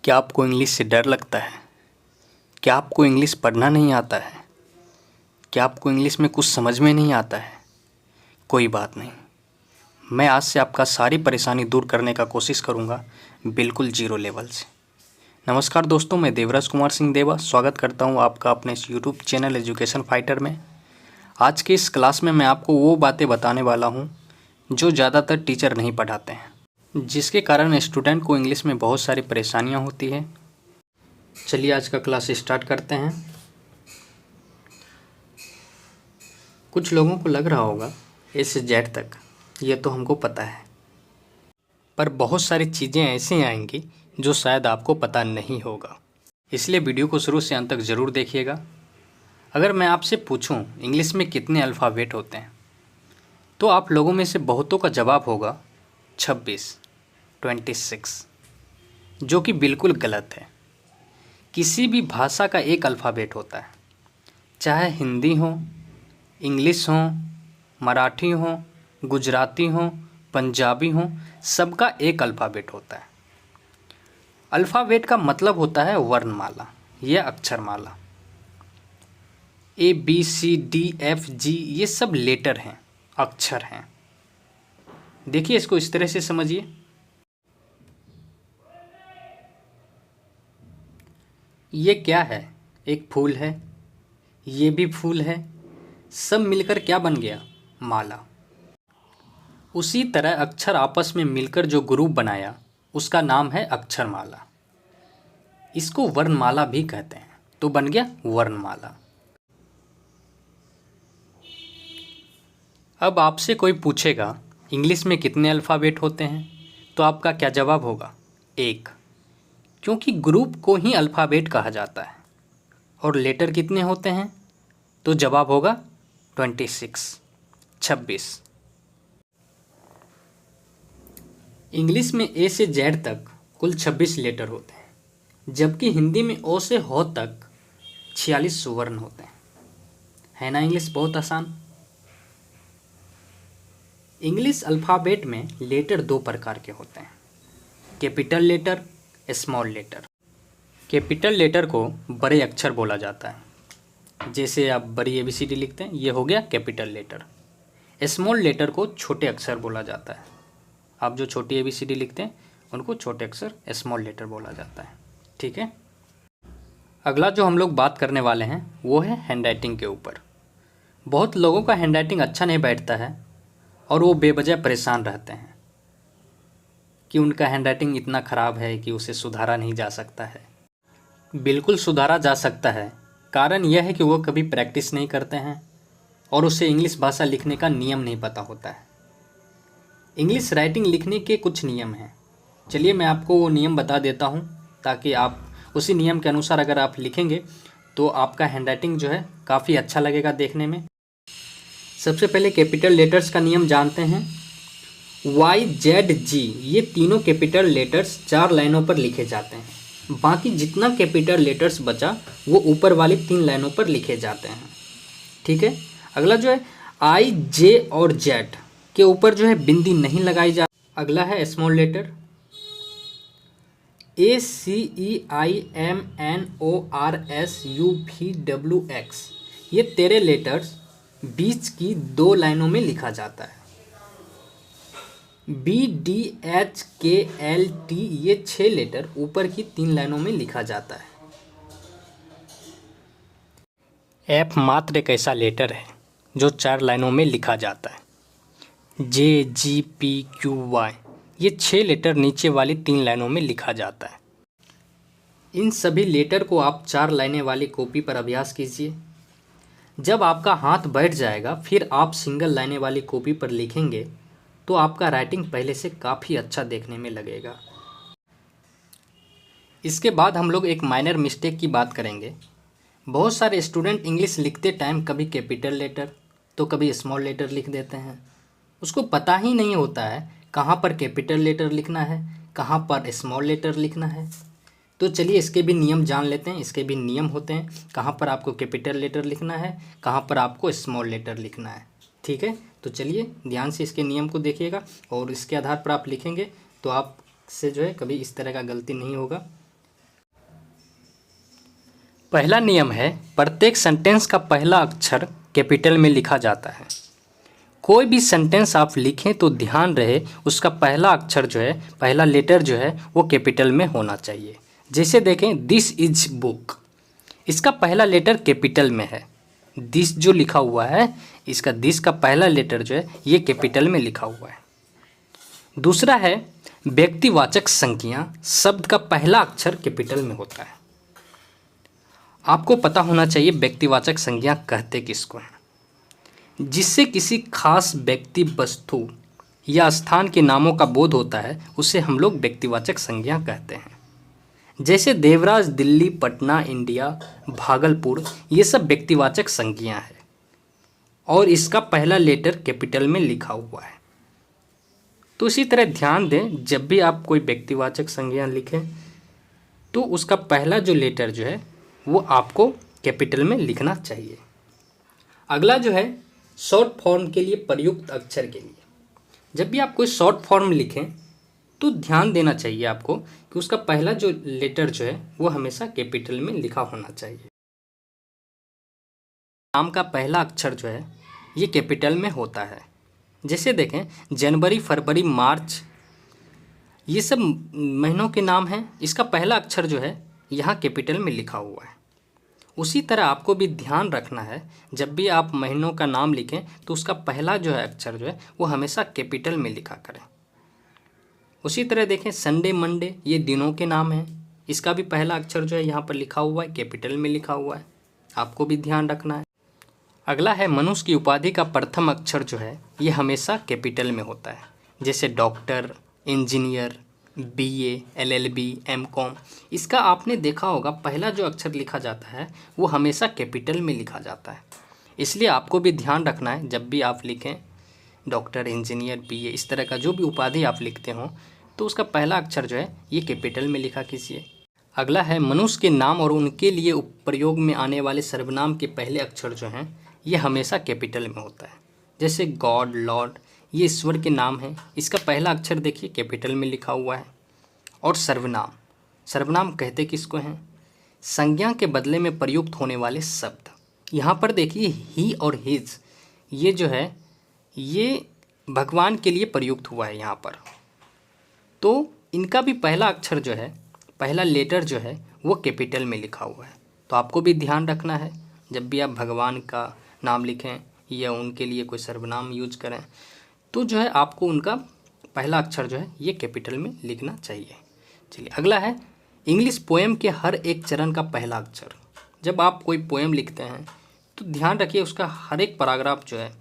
क्या आपको इंग्लिश से डर लगता है? क्या आपको इंग्लिश पढ़ना नहीं आता है? क्या आपको इंग्लिश में कुछ समझ में नहीं आता है? कोई बात नहीं, मैं आज से आपका सारी परेशानी दूर करने का कोशिश करूँगा, बिल्कुल ज़ीरो लेवल से। नमस्कार दोस्तों, मैं देवराज कुमार सिंह देवा स्वागत करता हूँ आपका अपने इस यूट्यूब चैनल एजुकेशन फाइटर में। आज के इस क्लास में मैं आपको वो बातें बताने वाला हूँ जो ज़्यादातर टीचर नहीं पढ़ाते हैं, जिसके कारण स्टूडेंट को इंग्लिश में बहुत सारी परेशानियाँ होती है। चलिए आज का क्लास स्टार्ट करते हैं। कुछ लोगों को लग रहा होगा ए से जेड तक ये तो हमको पता है, पर बहुत सारी चीज़ें ऐसी आएंगी जो शायद आपको पता नहीं होगा, इसलिए वीडियो को शुरू से अंत तक ज़रूर देखिएगा। अगर मैं आपसे पूछूं इंग्लिश में कितने अल्फ़ाबेट होते हैं, तो आप लोगों में से बहुतों का जवाब होगा 26, 26, जो कि बिल्कुल गलत है। किसी भी भाषा का एक अल्फ़ाबेट होता है, चाहे हिंदी हो, इंग्लिश हो, मराठी हो, गुजराती हो, पंजाबी हो, सबका एक अल्फ़ाबेट होता है। अल्फ़ाबेट का मतलब होता है वर्णमाला या अक्षरमाला। ABCDFG ये सब लेटर हैं, अक्षर हैं। देखिए इसको इस तरह से समझिए। ये क्या है? एक फूल है, ये भी फूल है, सब मिलकर क्या बन गया? माला। उसी तरह अक्षर आपस में मिलकर जो ग्रुप बनाया उसका नाम है अक्षरमाला। इसको वर्णमाला भी कहते हैं, तो बन गया वर्णमाला। अब आपसे कोई पूछेगा इंग्लिश में कितने अल्फ़ाबेट होते हैं, तो आपका क्या जवाब होगा? 1, क्योंकि ग्रुप को ही अल्फ़ाबेट कहा जाता है। और लेटर कितने होते हैं? तो जवाब होगा 26, 26। इंग्लिश में ए से जेड तक कुल 26 लेटर होते हैं, जबकि हिंदी में ओ से हो तक 46 वर्ण होते हैं। है ना इंग्लिश बहुत आसान। इंग्लिश अल्फ़ाबेट में लेटर दो प्रकार के होते हैं, capital letter, small letter. Capital letter को बड़े अक्षर बोला जाता है, जैसे आप बड़ी ABCD लिखते हैं, ये हो गया कैपिटल लेटर। स्मॉल लेटर को छोटे अक्षर बोला जाता है। आप जो छोटी ABCD लिखते हैं उनको छोटे अक्षर स्मॉल लेटर बोला जाता है। ठीक है। अगला जो हम लोग बात करने वाले हैं वो है हैंडराइटिंग के ऊपर। बहुत लोगों का हैंडराइटिंग अच्छा नहीं बैठता है और वो बेवजह परेशान रहते हैं कि उनका हैंडराइटिंग इतना ख़राब है कि उसे सुधारा नहीं जा सकता है। बिल्कुल सुधारा जा सकता है। कारण यह है कि वो कभी प्रैक्टिस नहीं करते हैं और उसे इंग्लिश भाषा लिखने का नियम नहीं पता होता है। इंग्लिश राइटिंग लिखने के कुछ नियम हैं। चलिए मैं आपको वो नियम बता देता हूँ, ताकि आप उसी नियम के अनुसार अगर आप लिखेंगे तो आपका हैंडराइटिंग जो है काफ़ी अच्छा लगेगा देखने में। सबसे पहले कैपिटल लेटर्स का नियम जानते हैं। YZG ये तीनों कैपिटल लेटर्स 4 लाइनों पर लिखे जाते हैं। बाकी जितना कैपिटल लेटर्स बचा वो ऊपर वाली 3 लाइनों पर लिखे जाते हैं। ठीक है। अगला जो है IJ और Z के ऊपर जो है बिंदी नहीं लगाई जा। अगला है स्मॉल लेटर ACEIMNORSUVWX ये तेरे लेटर्स बीच की 2 लाइनों में लिखा जाता है। BDHKLT ये 6 लेटर ऊपर की 3 लाइनों में लिखा जाता है। F मात्र एक ऐसा लेटर है जो 4 लाइनों में लिखा जाता है। JGPQY ये 6 लेटर नीचे वाली 3 लाइनों में लिखा जाता है। इन सभी लेटर को आप 4 लाइनें वाली कॉपी पर अभ्यास कीजिए। जब आपका हाथ बैठ जाएगा फिर आप सिंगल लाइनें वाली कॉपी पर लिखेंगे तो आपका राइटिंग पहले से काफ़ी अच्छा देखने में लगेगा। इसके बाद हम लोग एक माइनर मिस्टेक की बात करेंगे। बहुत सारे स्टूडेंट इंग्लिश लिखते टाइम कभी कैपिटल लेटर तो कभी स्मॉल लेटर लिख देते हैं। उसको पता ही नहीं होता है कहाँ पर कैपिटल लेटर लिखना है, कहाँ पर स्मॉल लेटर लिखना है। तो चलिए इसके भी नियम जान लेते हैं। इसके भी नियम होते हैं, कहाँ पर आपको कैपिटल लेटर लिखना है, कहाँ पर आपको स्मॉल लेटर लिखना है। ठीक है, तो चलिए ध्यान से इसके नियम को देखिएगा और इसके आधार पर आप लिखेंगे तो आपसे जो है कभी इस तरह का गलती नहीं होगा। पहला नियम है, प्रत्येक सेंटेंस का पहला अक्षर कैपिटल में लिखा जाता है। कोई भी सेंटेंस आप लिखें तो ध्यान रहे उसका पहला अक्षर जो है, पहला लेटर जो है वो कैपिटल में होना चाहिए। जैसे देखें, दिस इज बुक, इसका पहला लेटर कैपिटल में है। दिस जो लिखा हुआ है, इसका दिस का पहला लेटर जो है ये कैपिटल में लिखा हुआ है। दूसरा है, व्यक्तिवाचक संज्ञा शब्द का पहला अक्षर कैपिटल में होता है। आपको पता होना चाहिए व्यक्तिवाचक संज्ञा कहते किसको हैं। जिससे किसी खास व्यक्ति, वस्तु या स्थान के नामों का बोध होता है उसे हम लोग व्यक्तिवाचक संज्ञा कहते हैं। जैसे देवराज, दिल्ली, पटना, इंडिया, भागलपुर, ये सब व्यक्तिवाचक संज्ञा है और इसका पहला लेटर कैपिटल में लिखा हुआ है। तो इसी तरह ध्यान दें, जब भी आप कोई व्यक्तिवाचक संज्ञा लिखें तो उसका पहला जो लेटर जो है वो आपको कैपिटल में लिखना चाहिए। अगला जो है, शॉर्ट फॉर्म के लिए प्रयुक्त अक्षर के लिए। जब भी आप कोई शॉर्ट फॉर्म लिखें तो ध्यान देना चाहिए आपको कि उसका पहला जो लेटर जो है वो हमेशा कैपिटल में लिखा होना चाहिए। नाम का पहला अक्षर जो है ये कैपिटल में होता है। जैसे देखें, जनवरी, फरवरी, मार्च, ये सब महीनों के नाम हैं, इसका पहला अक्षर जो है यहाँ कैपिटल में लिखा हुआ है। उसी तरह आपको भी ध्यान रखना है, जब भी आप महीनों का नाम लिखें तो उसका पहला जो है अक्षर जो है वो हमेशा कैपिटल में लिखा करें। उसी तरह देखें, संडे, मंडे, ये दिनों के नाम हैं, इसका भी पहला अक्षर जो है यहाँ पर लिखा हुआ है, कैपिटल में लिखा हुआ है। आपको भी ध्यान रखना है। अगला है, मनुष्य की उपाधि का प्रथम अक्षर जो है ये हमेशा कैपिटल में होता है। जैसे doctor, engineer, BA, LLB, MCOM, इसका आपने देखा होगा पहला जो अक्षर लिखा जाता है वो हमेशा कैपिटल में लिखा जाता है। इसलिए आपको भी ध्यान रखना है, जब भी आप लिखें डॉक्टर, इंजीनियर, BA, इस तरह का जो भी उपाधि आप लिखते हो तो उसका पहला अक्षर जो है ये कैपिटल में लिखा कीजिए। अगला है, मनुष्य के नाम और उनके लिए प्रयोग में आने वाले सर्वनाम के पहले अक्षर जो हैं ये हमेशा कैपिटल में होता है। जैसे गॉड, लॉर्ड, ये ईश्वर के नाम हैं, इसका पहला अक्षर देखिए कैपिटल में लिखा हुआ है। और सर्वनाम, सर्वनाम कहते किसको हैं? संज्ञा के बदले में प्रयुक्त होने वाले शब्द। यहाँ पर देखिए, ही और हिज, ये जो है ये भगवान के लिए प्रयुक्त हुआ है यहाँ पर। तो इनका भी पहला अक्षर जो है, पहला लेटर जो है वो कैपिटल में लिखा हुआ है। तो आपको भी ध्यान रखना है, जब भी आप भगवान का नाम लिखें या उनके लिए कोई सर्वनाम यूज करें तो जो है आपको उनका पहला अक्षर जो है ये कैपिटल में लिखना चाहिए। चलिए, अगला है, इंग्लिश पोएम के हर एक चरण का पहला अक्षर। जब आप कोई पोएम लिखते हैं तो ध्यान रखिए उसका हर एक पैराग्राफ जो है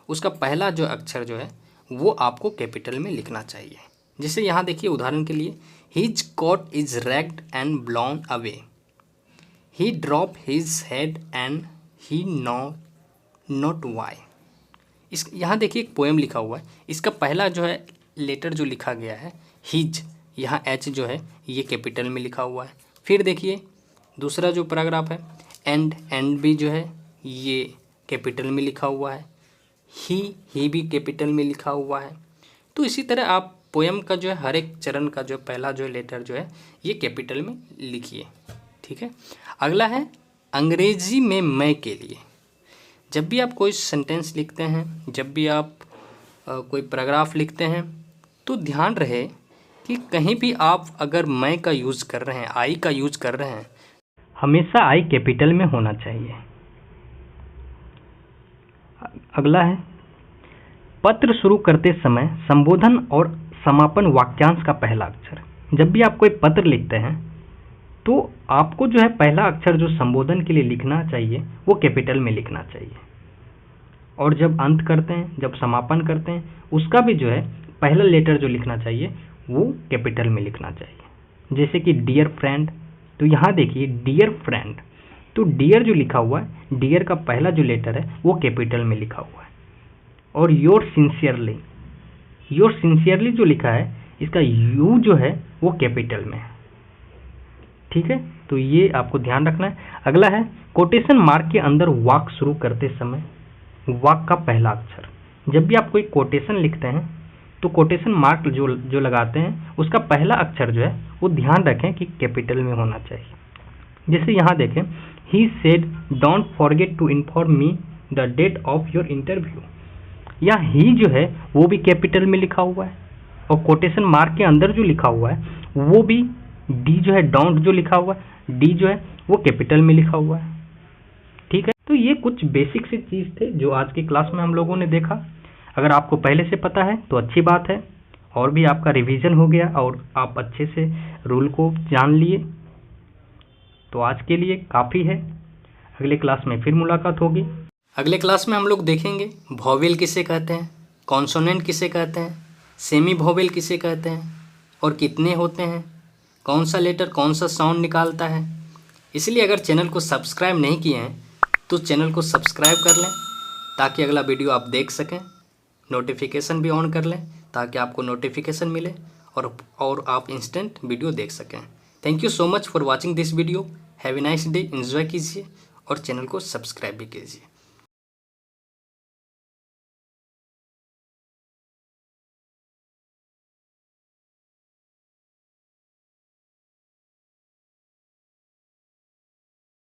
उसका पहला जो अक्षर जो है वो आपको कैपिटल में लिखना चाहिए। जैसे यहाँ देखिए, उदाहरण के लिए, his coat is ragged and blown away, he drop his head and he know not why. इस यहाँ देखिए एक पोएम लिखा हुआ है, इसका पहला जो है लेटर जो लिखा गया है हिज, यहाँ H जो है ये कैपिटल में लिखा हुआ है। फिर देखिए दूसरा जो पैराग्राफ है, एंड भी जो है ये कैपिटल में लिखा हुआ है, ही भी कैपिटल में लिखा हुआ है। तो इसी तरह आप पोएम का जो है हर एक चरण का जो पहला जो लेटर जो है ये कैपिटल में लिखिए। ठीक है। अगला है, अंग्रेजी में मैं के लिए। जब भी आप कोई सेंटेंस लिखते हैं, जब भी आप कोई पैराग्राफ लिखते हैं तो ध्यान रहे कि कहीं भी आप अगर मैं का यूज़ कर रहे हैं, आई का यूज़ कर रहे हैं, हमेशा आई कैपिटल में होना चाहिए। अगला है, पत्र शुरू करते समय संबोधन और समापन वाक्यांश का पहला अक्षर। जब भी आप कोई पत्र लिखते हैं तो आपको जो है पहला अक्षर जो संबोधन के लिए लिखना चाहिए वो कैपिटल में लिखना चाहिए। और जब अंत करते हैं, जब समापन करते हैं, उसका भी जो है पहला लेटर जो लिखना चाहिए वो कैपिटल में लिखना चाहिए। जैसे कि डियर फ्रेंड, तो यहाँ देखिए डियर फ्रेंड, तो डियर जो लिखा हुआ है, डियर का पहला जो लेटर है वो कैपिटल में लिखा हुआ है। और योर सिंसियरली, योर सिंसियरली जो लिखा है इसका यू जो है वो कैपिटल में है। ठीक है, तो ये आपको ध्यान रखना है। अगला है, कोटेशन मार्क के अंदर वाक्य शुरू करते समय वाक्य का पहला अक्षर। जब भी आप कोई कोटेशन लिखते हैं तो कोटेशन मार्क जो लगाते हैं उसका पहला अक्षर जो है वो ध्यान रखें कि कैपिटल में होना चाहिए। जैसे यहाँ देखें, he said don't forget to inform me the date of your interview. यहाँ ही जो है वो भी कैपिटल में लिखा हुआ है, और कोटेशन मार्क के अंदर जो लिखा हुआ है वो भी, डी जो है डोंट जो लिखा हुआ है, डी जो है वो कैपिटल में लिखा हुआ है। ठीक है, तो ये कुछ बेसिक से चीज़ थे जो आज की क्लास में हम लोगों ने देखा। अगर आपको पहले से पता है तो अच्छी बात है, और भी आपका रिवीजन हो गया और आप अच्छे से रूल को जान लिए, तो आज के लिए काफ़ी है। अगले क्लास में फिर मुलाकात होगी। अगले क्लास में हम लोग देखेंगे वॉवेल किसे कहते हैं, कॉन्सोनेंट किसे कहते हैं, सेमी वॉवेल किसे कहते हैं, और कितने होते हैं, कौन सा लेटर कौन सा साउंड निकालता है। इसलिए अगर चैनल को सब्सक्राइब नहीं किए हैं तो चैनल को सब्सक्राइब कर लें, ताकि अगला वीडियो आप देख सकें। नोटिफिकेशन भी ऑन कर लें ताकि आपको नोटिफिकेशन मिले और आप इंस्टेंट वीडियो देख सकें। Thank you so much for watching this video. Have a nice day, enjoy कीजिए और चैनल को सब्सक्राइब भी कीजिए।